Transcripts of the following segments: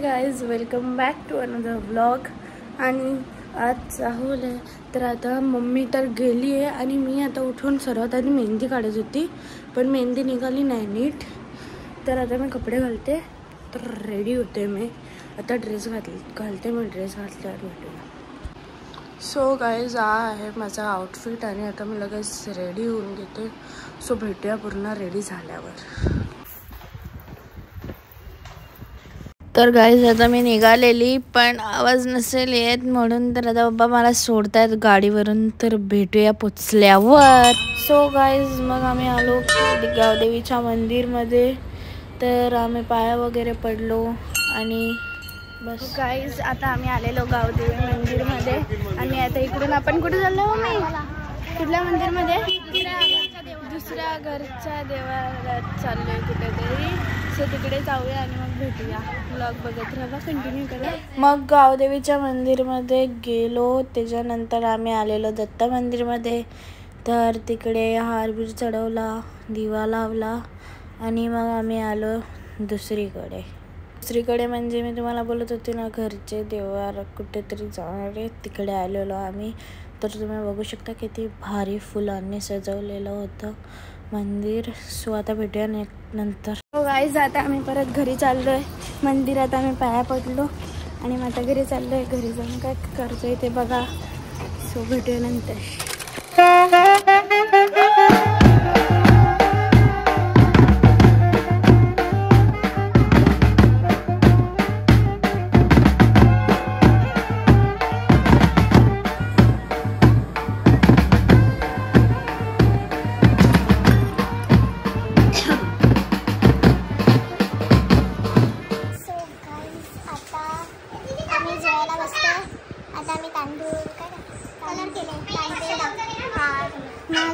Guys welcome back to another vlog. आणि आज राहुल आहे तर आता मम्मी तर गेली आहे आणि मी आता उठून सर्वात आधी मेहंदी काढत होती पण मेहंदी निघाली नाही नीट. तर आता मी कपडे घालते तर रेडी होते. मी आता ड्रेस घालते मी ड्रेस घातल्यावर भेटूया. सो गाइज हा आहे माझा आउटफिट आणि आता मी लगेच रेडी होऊन घेते. सो भेटूया पूर्ण रेडी झाल्यावर. तर गाईज आता मी निघालेली पण आवाज नसेल येत म्हणून तर आता बाबा मला सोडतायत गाडीवरून. तर भेटूया पोचल्यावर. सो गाईज मग आम्ही आलो गावदेवीच्या मंदिरमध्ये. तर आम्ही पाया वगैरे पडलो आणि बस. गाईज आता आम्ही आलेलो गावदेवी मंदिरमध्ये आणि आता इकडून आपण कुठे चाललो मम्मी? कुठल्या मंदिरमध्ये? दुसऱ्या घरच्या देवालयात चाललोय कुठेतरी. सो तिकडे जाऊया आणि मग भेटूया. व्लॉग बघत राहा, कंटिन्यू करा. मग गावदेवीच्या मंदिरमध्ये गेलो. त्याच्यानंतर आम्ही आलेलो दत्त मंदिरमध्ये. तर तिकडे हारबीर चढवला, दिवा लावला आणि मग आम्ही आलो दुसरीकडे म्हणजे मी तुम्हाला बोलत होते ना घरचे देवार कुठेतरी जाणार आहे तिकडे आलेलो आम्ही. तर तुम्ही बघू शकता किती भारी फुलांनी सजवलेलं होतं मंदिर. सो आता भेटूया नंतर. हो गाईज आता आम्ही परत घरी चाललोय. मंदिरात आम्ही पाया पडलो आणि मग आता घरी चाललोय. घरी जाऊन काय करतोय ते बघा. सो भेटूया नंतर.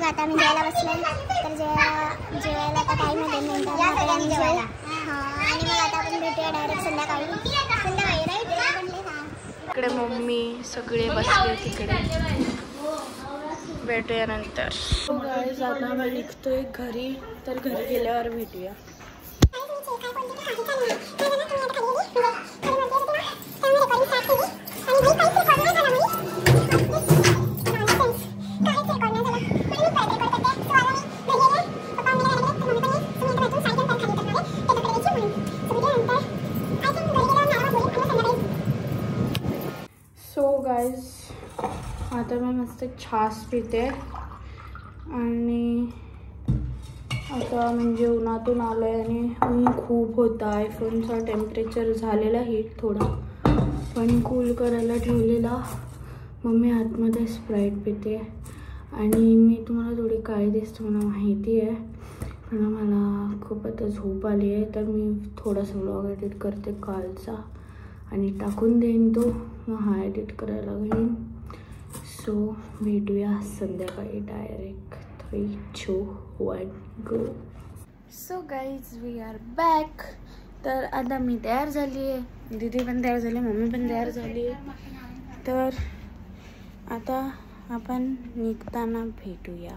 आता मी जेवायला बसले तर जेवायला आता टाईम आहे 2 मिनिटांमध्ये आम्ही जेवायला. आणि मग आता आपण भेटूया डायरेक्ट संध्याकाळी राईट. इकडे मम्मी सगळे बसले तिकडे. भेटूया नंतर. गाईज आता मी निघतोय घरी. तर घरी गेल्यावर भेटूया. सो गाईज आता मी मस्त छास पिते आणि आता म्हणजे उन्हातून आलो आहे आणि ऊन खूप होता. आयफोनचा टेम्परेचर झालेला हीट थोडा पण कूल करायला ठेवलेला. मम्मी आतमध्ये स्प्राईट पिते आणि मी तुम्हाला थोडी काळी दिसते मला माहिती आहे पण मला खूप आता झोप आली आहे. तर मी थोडासा व्लॉग एडिट करते कालचा आणि टाकून देईन तो. मग हा एडिट करायला घेईन. सो भेटूया संध्याकाळी direct. 3, 2, 1 go. So guys we are back. तर आता मी तयार झाली आहे, दीदी पण तयार झाली, मम्मी पण तयार झाली आहे. तर आता आपण निघताना भेटूया.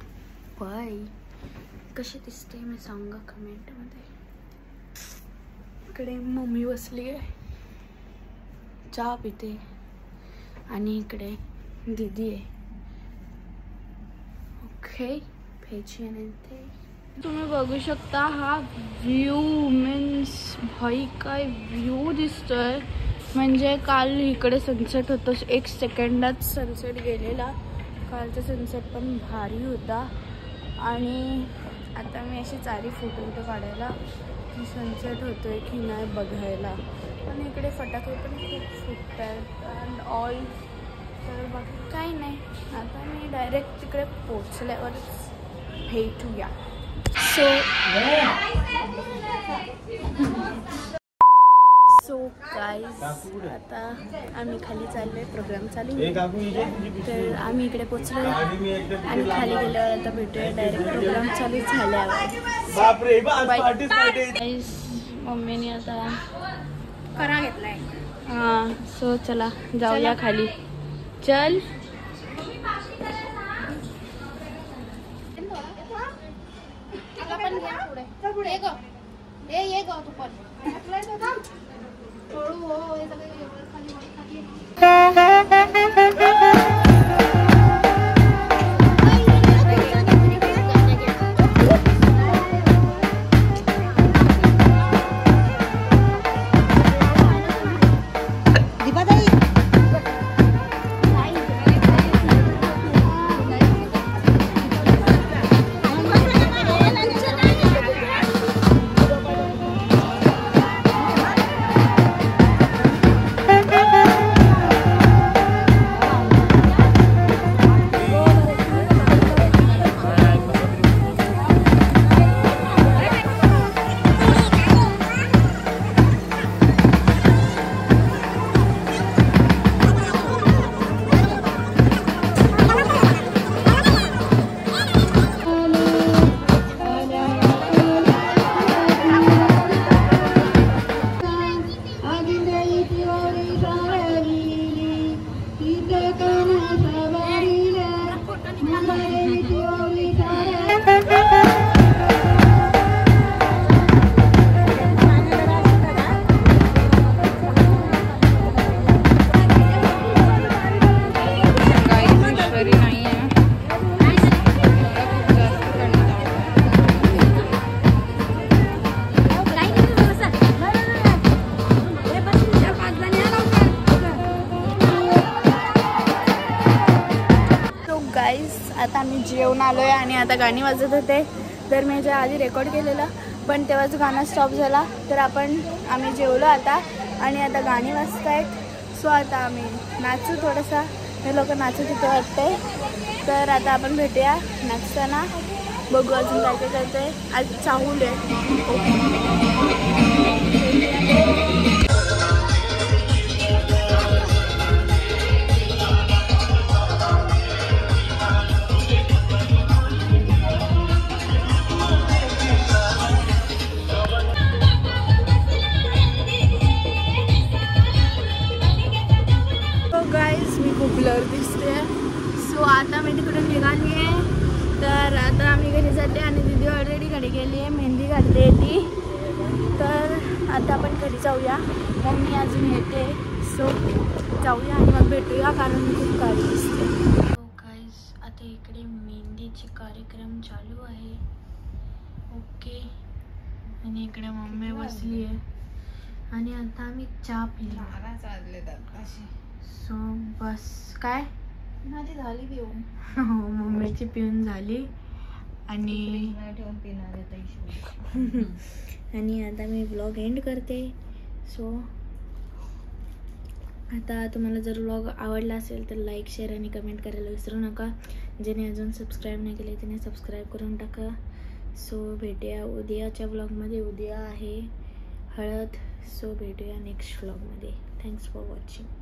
बाय. कशी दिसते मी सांगा कमेंटमध्ये. इकडे मम्मी बसली आहे चहा पिते आणि इकडे दीदी आहे. ओके भेटूया. तुम्ही बघू शकता हा व्ह्यू मीन्स भाई काय व्ह्यू दिसतोय. म्हणजे काल इकडे सनसेट होतं 1 सेकंदात सनसेट गेलेला. कालचा सनसेट पण भारी होता. आणि आता मी अशी चारी फोटो काढायला की सनसेट होतोय की नाही बघायला. पण इकडे फटाके पण खूप फुटत आहेत अँड ऑल. तर बाकी काही नाही. आता मी डायरेक्ट तिकडे पोचल्यावरच भेटूया. सो गाईज आता आम्ही खाली चाललोय. प्रोग्राम चालू. तर आम्ही इकडे पोचलो आणि खाली गेल्यावर आता भेटूया डायरेक्ट प्रोग्राम चालू झाल्यावर. मम्मीने आता करा घेतलाय. हां सो चला जाऊया खाली. चल. ये ग तू पण हळू हो हे सगळे एवढं खाली वर खाली आता आम्ही जेवण आलोय आणि आता गाणी वाजत होते तर मी याच्या आधी रेकॉर्ड केलेलं पण तेव्हाच गाणं स्टॉप झाला तर आम्ही जेवलो आता आणि आता गाणी वाजत आहेत सो आता आम्ही नाचू थोडंसं हे लोक नाचू तिथे वाटते तर आता आपण भेटूया नाचताना बघू अजून काय काय करते आज चाहूल आहे गाइस मी खूप ब्लर दिसते सो आता मी तिकडून निघाली आहे तर आता आम्ही घरी जाते आणि दीदी ऑलरेडी घरी गेली आहे मेहंदी घालते ती तर आता आपण घरी जाऊया मम्मी अजून येते सो जाऊया आणि मग भेटूया कारण मी खूप काळी दिसते सो गाइस आता इकडे मेहंदीचे कार्यक्रम चालू आहे ओके आणि इकडे मम्मी बसली आहे आणि आता आम्ही चहा पिली सो बस काय माझी झाली पिऊन हो मम्मीची पिऊन झाली आणि आणि आता मी ब्लॉग एंड करते सो आता तुम्हाला जर ब्लॉग आवडला असेल तर लाईक शेअर आणि कमेंट करायला विसरू नका ज्याने अजून सबस्क्राईब नाही केले त्याने सबस्क्राईब करून टाका सो भेटूया उद्याच्या ब्लॉगमध्ये उद्या आहे हळद सो भेटूया नेक्स्ट ब्लॉगमध्ये थँक्स फॉर वॉचिंग